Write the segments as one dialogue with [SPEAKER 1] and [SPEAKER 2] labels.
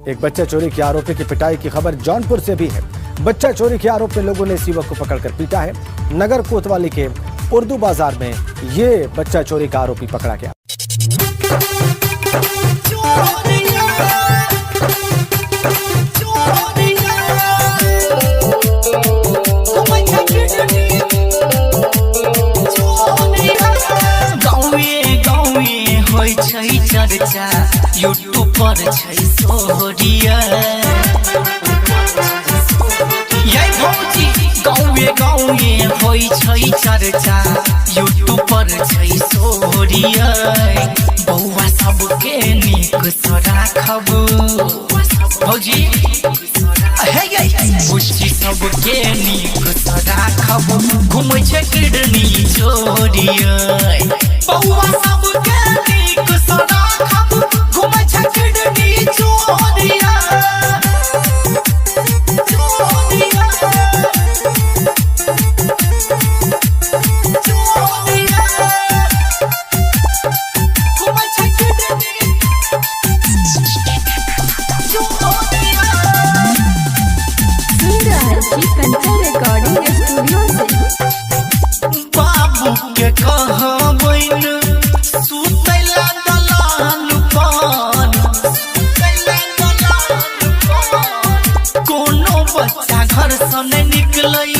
[SPEAKER 1] एक बच्चा चोरी के आरोपी की पिटाई की खबर जौनपुर से भी है। बच्चा चोरी के आरोप में लोगों ने इस युवक को पकड़कर पीटा है। नगर कोतवाली के उर्दू बाजार में ये बच्चा चोरी का आरोपी पकड़ा गया।
[SPEAKER 2] चर्चा यूट्यूब पर छै सोहरिया यही भौजी गाँवे गाँवे होइ छै चर्चा यूट्यूब पर छै सोहरिया बौआ सबके नीक सँ राखब भौजी बुच्ची सबके नीक सँ राखब घुमै छै किडनी चोरिया बौआ सबके नीक सँ राखब घुमै छै किडनी चोरिया बाबू के कहबैन सुतैला दलान पर कोनो बच्चा घर से नहीं निकलै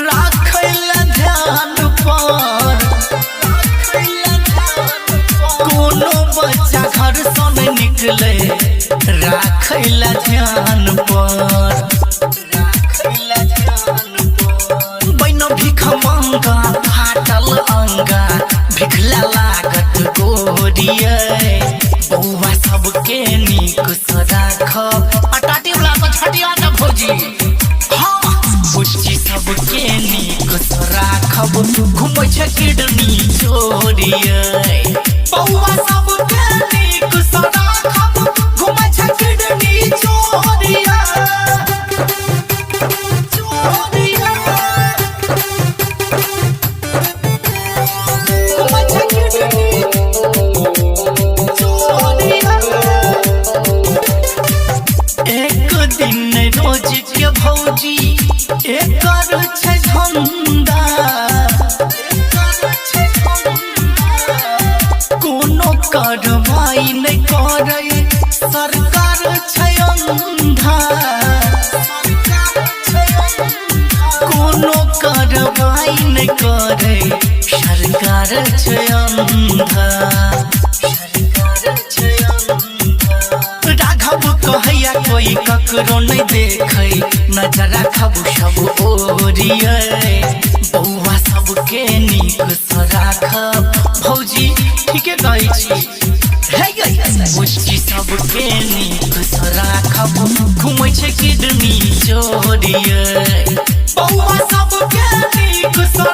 [SPEAKER 2] राखैला ध्यान पर कोनो बच्चा घर से नहीं निकलै राखैला ध्यान पर भिख मंगा फाटल अंगा भिखला लागत गोरिया बौआ सबके नीक सँ राखब अटाटी वाला तो छटिया न भौजी हाँ बुच्ची सबके नीक सँ राखब घुमै छै किडनी चोरिया बौआ सबके नीक सँ राखब घुमै छै किडनी चोरिया रोज के भौजी एकर छै धंधा कोनो कार्रवाई नहीं करे सरकार छै अंधा कोनो कार्रवाई नहीं करे सरकार छै अंधा राघव कहैया कोई ककरो नहीं देखे नजर राखब सब ओरिया बौआ सबके नीक सँ राखब भौजी ठीके कहै छी बुच्ची सबके नीक सँ राखब घुमै छै किडनी चोरिया बौआ सबके नीक सँ